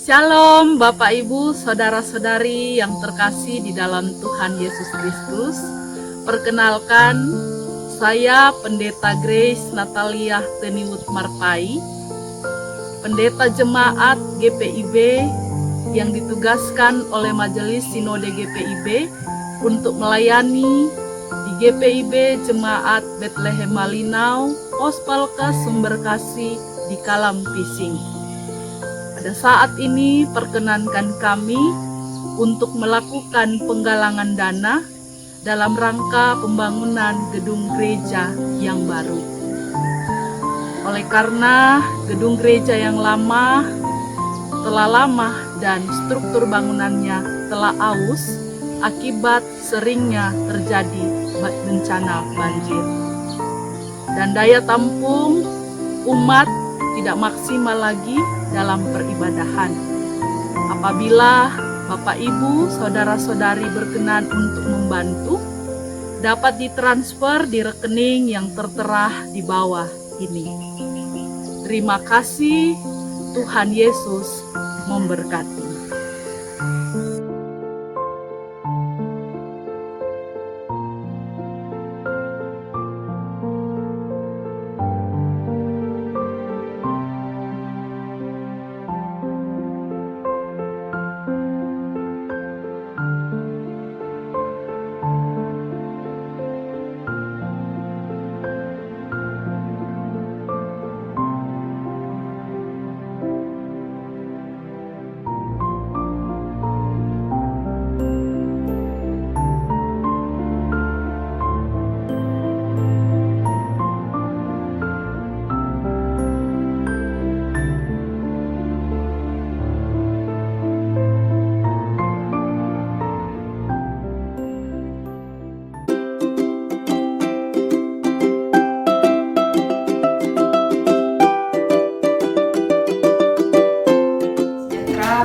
Shalom Bapak Ibu, Saudara-saudari yang terkasih di dalam Tuhan Yesus Kristus. Perkenalkan, saya Pendeta Grace Natalia Teniwut Marpai, Pendeta Jemaat GPIB yang ditugaskan oleh Majelis Sinode GPIB untuk melayani di GPIB Jemaat Bethlehem Malinau, Ospalka Sumberkasih di Kalam Pising. Pada saat ini perkenankan kami untuk melakukan penggalangan dana dalam rangka pembangunan gedung gereja yang baru. Oleh karena gedung gereja yang lama telah lama dan struktur bangunannya telah aus akibat seringnya terjadi bencana banjir. Dan daya tampung umat tidak maksimal lagi dalam peribadahan. Apabila Bapak Ibu, Saudara-saudari berkenan untuk membantu, dapat ditransfer di rekening yang tertera di bawah ini. Terima kasih, Tuhan Yesus memberkati.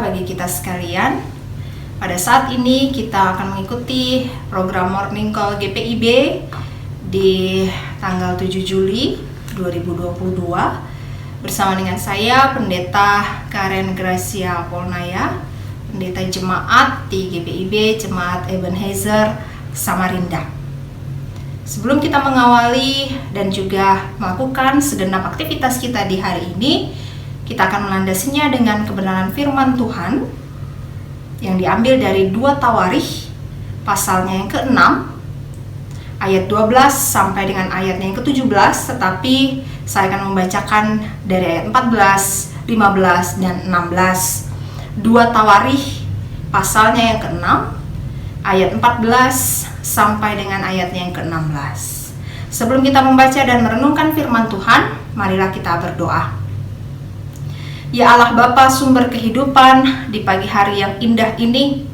Bagi kita sekalian, pada saat ini kita akan mengikuti program Morning Call GPIB di tanggal 7 Juli 2022 bersama dengan saya Pendeta Karen Gracia Polnaya, Pendeta Jemaat di GPIB Jemaat Ebenezer Samarinda. Sebelum kita mengawali dan juga melakukan segenap aktivitas kita di hari ini, kita akan melandasinya dengan kebenaran firman Tuhan yang diambil dari 2 Tawarikh pasalnya yang ke-6 ayat 12 sampai dengan ayatnya yang ke-17, tetapi saya akan membacakan dari ayat 14, 15 dan 16. 2 Tawarikh pasalnya yang ke-6 ayat 14 sampai dengan ayatnya yang ke-16. Sebelum kita membaca dan merenungkan firman Tuhan, marilah kita berdoa. Ya Allah Bapa sumber kehidupan, di pagi hari yang indah ini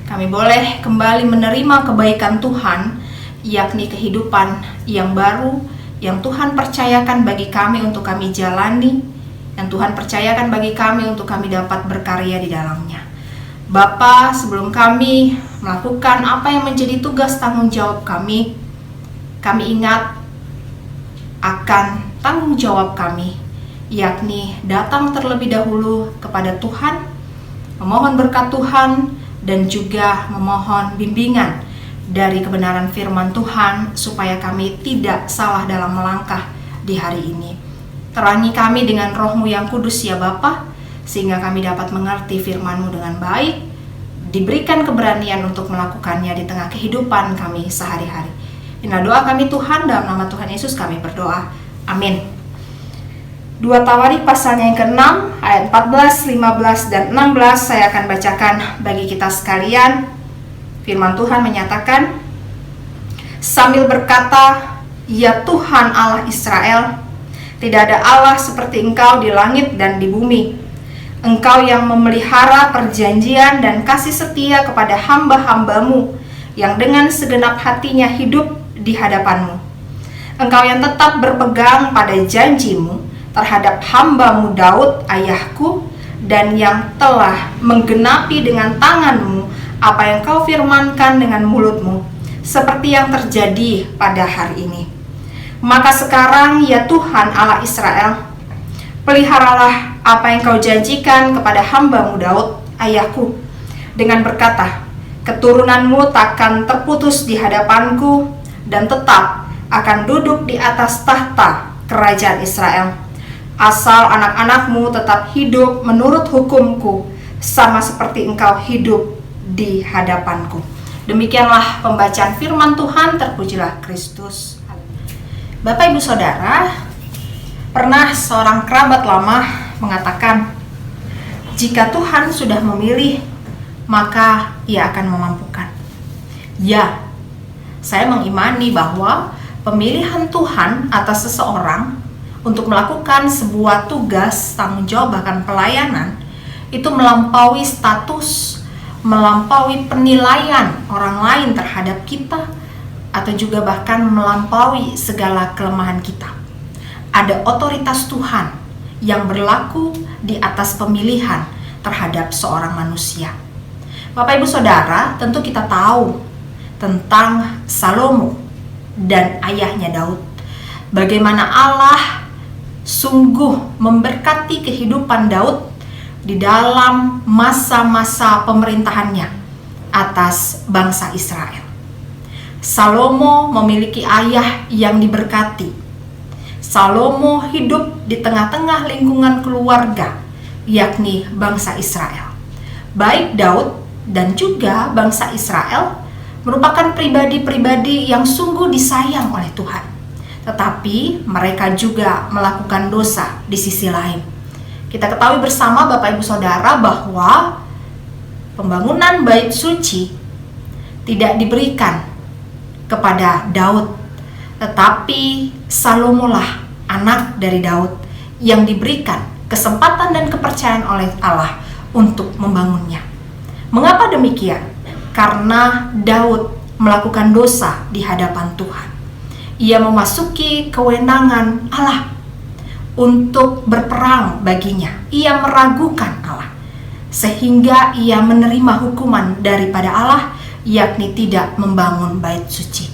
kami boleh kembali menerima kebaikan Tuhan, yakni kehidupan yang baru yang Tuhan percayakan bagi kami untuk kami jalani, yang Tuhan percayakan bagi kami untuk kami dapat berkarya di dalamnya. Bapa, sebelum kami melakukan apa yang menjadi tugas tanggung jawab kami ingat akan tanggung jawab kami, yakni datang terlebih dahulu kepada Tuhan, memohon berkat Tuhan, dan juga memohon bimbingan dari kebenaran firman Tuhan supaya kami tidak salah dalam melangkah di hari ini. Terangi kami dengan Roh-Mu yang kudus ya Bapa, sehingga kami dapat mengerti firman-Mu dengan baik, diberikan keberanian untuk melakukannya di tengah kehidupan kami sehari-hari. Inilah doa kami Tuhan, dalam nama Tuhan Yesus kami berdoa. Amin. 2 Tawarikh pasalnya yang ke-6 ayat 14, 15 dan 16 saya akan bacakan bagi kita sekalian. Firman Tuhan menyatakan, sambil berkata, ya Tuhan Allah Israel, tidak ada Allah seperti Engkau di langit dan di bumi. Engkau yang memelihara perjanjian dan kasih setia kepada hamba-hambamu yang dengan segenap hatinya hidup di hadapanmu. Engkau yang tetap berpegang pada janjimu terhadap hamba-Mu Daud ayahku, dan yang telah menggenapi dengan tangan-Mu apa yang Kau firmankan dengan mulut-Mu, seperti yang terjadi pada hari ini. Maka sekarang ya Tuhan Allah Israel, peliharalah apa yang kau janjikan kepada hamba-Mu Daud, ayahku, dengan berkata, keturunanmu takkan terputus di hadapanku dan tetap akan duduk di atas tahta kerajaan Israel, asal anak-anakmu tetap hidup menurut hukumku, sama seperti engkau hidup di hadapanku. Demikianlah pembacaan firman Tuhan, terpujilah Kristus. Bapak Ibu Saudara, pernah seorang kerabat lama mengatakan, jika Tuhan sudah memilih, maka Ia akan memampukan. Ya, saya mengimani bahwa pemilihan Tuhan atas seseorang untuk melakukan sebuah tugas, tanggung jawab, bahkan pelayanan, itu melampaui status, melampaui penilaian orang lain terhadap kita, atau juga bahkan melampaui segala kelemahan kita. Ada otoritas Tuhan yang berlaku di atas pemilihan terhadap seorang manusia. Bapak Ibu Saudara, tentu kita tahu tentang Salomo dan ayahnya Daud. Bagaimana Allah sungguh memberkati kehidupan Daud di dalam masa-masa pemerintahannya atas bangsa Israel. Salomo memiliki ayah yang diberkati. Salomo hidup di tengah-tengah lingkungan keluarga, yakni bangsa Israel. Baik Daud dan juga bangsa Israel merupakan pribadi-pribadi yang sungguh disayang oleh Tuhan. Tetapi mereka juga melakukan dosa di sisi lain. Kita ketahui bersama Bapak Ibu Saudara bahwa pembangunan bait suci tidak diberikan kepada Daud, tetapi Salomo lah anak dari Daud yang diberikan kesempatan dan kepercayaan oleh Allah untuk membangunnya. Mengapa demikian? Karena Daud melakukan dosa di hadapan Tuhan. Ia memasuki kewenangan Allah untuk berperang baginya. Ia meragukan Allah, sehingga ia menerima hukuman daripada Allah, yakni tidak membangun bait suci.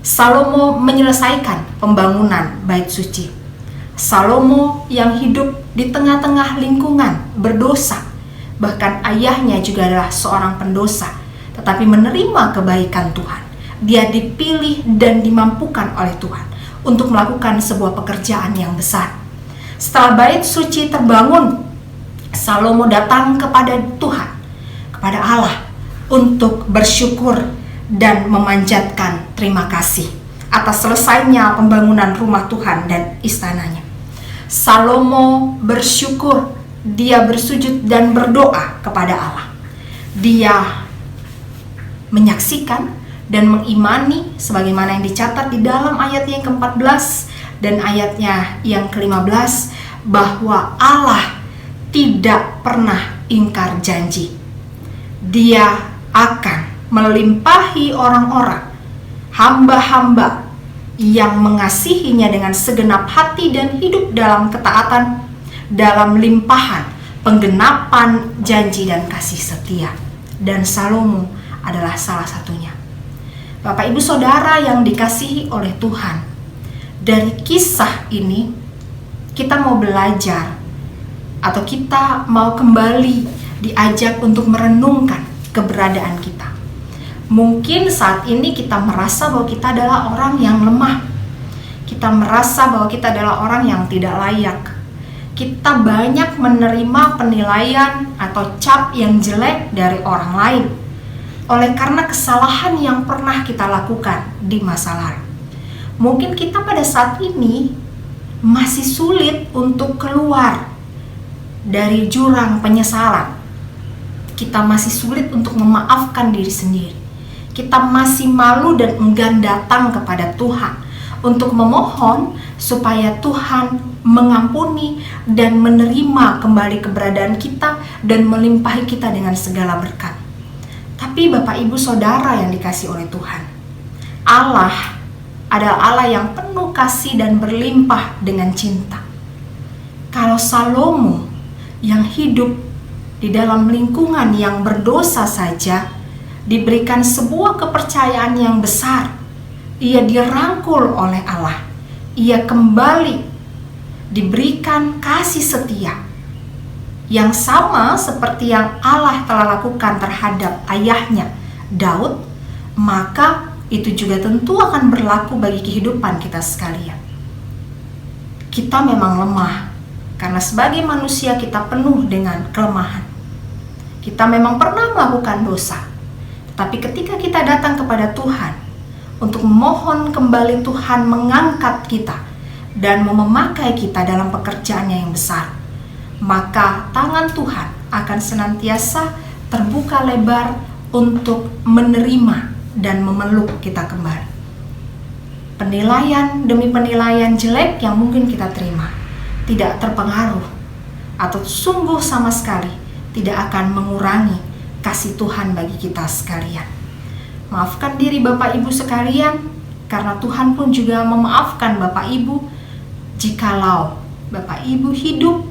Salomo menyelesaikan pembangunan bait suci. Salomo yang hidup di tengah-tengah lingkungan berdosa, bahkan ayahnya juga adalah seorang pendosa, tetapi menerima kebaikan Tuhan. Dia dipilih dan dimampukan oleh Tuhan untuk melakukan sebuah pekerjaan yang besar. Setelah bait suci terbangun, Salomo datang kepada Tuhan, kepada Allah, untuk bersyukur dan memanjatkan terima kasih atas selesainya pembangunan rumah Tuhan dan istananya. Salomo bersyukur, dia bersujud dan berdoa kepada Allah. Dia menyaksikan dan mengimani sebagaimana yang dicatat di dalam ayat yang ke-14 dan ayatnya yang ke-15, bahwa Allah tidak pernah ingkar janji. Dia akan melimpahi orang-orang, hamba-hamba yang mengasihinya dengan segenap hati dan hidup dalam ketaatan, dalam limpahan penggenapan janji dan kasih setia. Dan Salomo adalah salah satunya. Bapak Ibu Saudara yang dikasihi oleh Tuhan, dari kisah ini kita mau belajar, atau kita mau kembali diajak untuk merenungkan keberadaan kita. Mungkin saat ini kita merasa bahwa kita adalah orang yang lemah. Kita merasa bahwa kita adalah orang yang tidak layak. Kita banyak menerima penilaian atau cap yang jelek dari orang lain oleh karena kesalahan yang pernah kita lakukan di masa lalu. Mungkin kita pada saat ini masih sulit untuk keluar dari jurang penyesalan. Kita masih sulit untuk memaafkan diri sendiri. Kita masih malu dan enggan datang kepada Tuhan untuk memohon supaya Tuhan mengampuni dan menerima kembali keberadaan kita dan melimpahi kita dengan segala berkat. Tapi Bapak Ibu Saudara yang dikasihi oleh Tuhan, Allah adalah Allah yang penuh kasih dan berlimpah dengan cinta. Kalau Salomo yang hidup di dalam lingkungan yang berdosa saja diberikan sebuah kepercayaan yang besar, ia dirangkul oleh Allah, ia kembali diberikan kasih setia yang sama seperti yang Allah telah lakukan terhadap ayahnya Daud, maka itu juga tentu akan berlaku bagi kehidupan kita sekalian. Kita memang lemah, karena sebagai manusia kita penuh dengan kelemahan. Kita memang pernah melakukan dosa, tapi ketika kita datang kepada Tuhan untuk memohon kembali Tuhan mengangkat kita dan memakai kita dalam pekerjaannya yang besar, maka tangan Tuhan akan senantiasa terbuka lebar untuk menerima dan memeluk kita kembali. Penilaian demi penilaian jelek yang mungkin kita terima tidak terpengaruh atau sungguh sama sekali tidak akan mengurangi kasih Tuhan bagi kita sekalian. Maafkan diri Bapak Ibu sekalian, karena Tuhan pun juga memaafkan Bapak Ibu. Jikalau Bapak Ibu hidup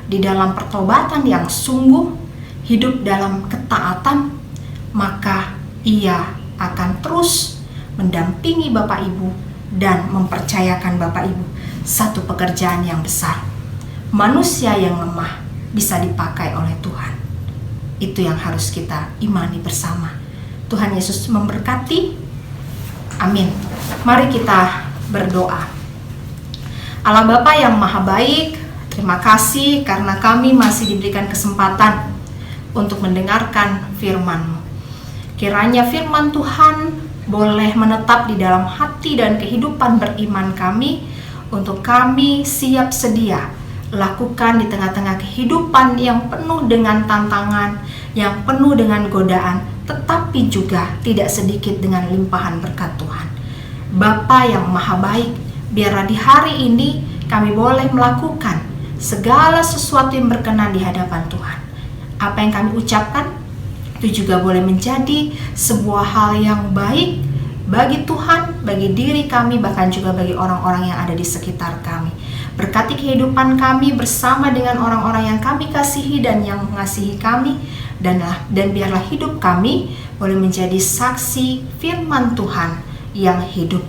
di dalam pertobatan yang sungguh, hidup dalam ketaatan, maka Ia akan terus mendampingi Bapak Ibu dan mempercayakan Bapak Ibu satu pekerjaan yang besar. Manusia yang lemah bisa dipakai oleh Tuhan. Itu yang harus kita imani bersama. Tuhan Yesus memberkati. Amin. Mari kita berdoa. Allah Bapa yang Maha Baik, terima kasih karena kami masih diberikan kesempatan untuk mendengarkan firman-Mu. Kiranya firman Tuhan boleh menetap di dalam hati dan kehidupan beriman kami, untuk kami siap sedia lakukan di tengah-tengah kehidupan yang penuh dengan tantangan, yang penuh dengan godaan, tetapi juga tidak sedikit dengan limpahan berkat Tuhan. Bapa yang Maha Baik, biarlah di hari ini kami boleh melakukan segala sesuatu yang berkenan di hadapan Tuhan. Apa yang kami ucapkan itu juga boleh menjadi sebuah hal yang baik bagi Tuhan, bagi diri kami, bahkan juga bagi orang-orang yang ada di sekitar kami. Berkati kehidupan kami bersama dengan orang-orang yang kami kasihi dan yang mengasihi kami, dan biarlah hidup kami boleh menjadi saksi firman Tuhan yang hidup.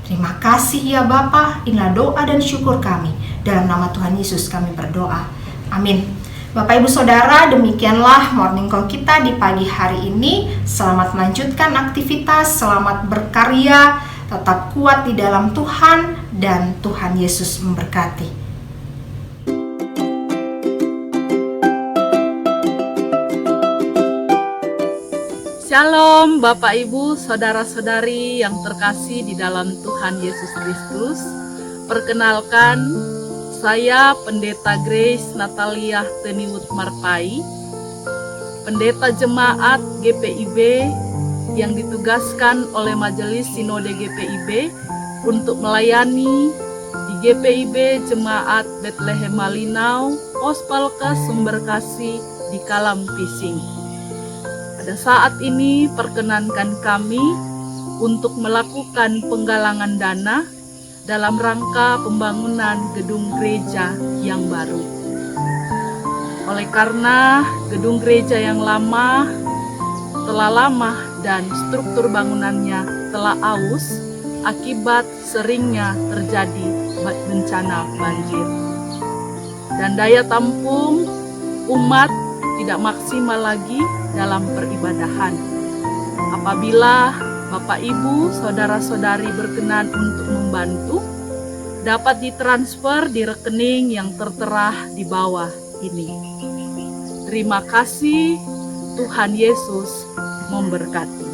Terima kasih ya Bapa, inilah doa dan syukur kami. Dalam nama Tuhan Yesus kami berdoa. Amin. Bapak Ibu Saudara, demikianlah morning call kita di pagi hari ini. Selamat melanjutkan aktivitas, selamat berkarya, tetap kuat di dalam Tuhan, dan Tuhan Yesus memberkati. Shalom Bapak Ibu, Saudara-saudari yang terkasih di dalam Tuhan Yesus Kristus. Perkenalkan, saya Pendeta Grace Natalia Teniwut Marpai, Pendeta Jemaat GPIB yang ditugaskan oleh Majelis Sinode GPIB untuk melayani di GPIB Jemaat Bethlehem Malinau, Pos Palka Sumber Kasih di Kalam Pising. Pada saat ini perkenankan kami untuk melakukan penggalangan dana dalam rangka pembangunan gedung gereja yang baru. Oleh karena gedung gereja yang lama telah lama dan struktur bangunannya telah aus akibat seringnya terjadi bencana banjir, dan daya tampung umat tidak maksimal lagi dalam peribadahan. Apabila Bapak Ibu, Saudara-saudari berkenan untuk membantu, dapat ditransfer di rekening yang tertera di bawah ini. Terima kasih, Tuhan Yesus memberkati.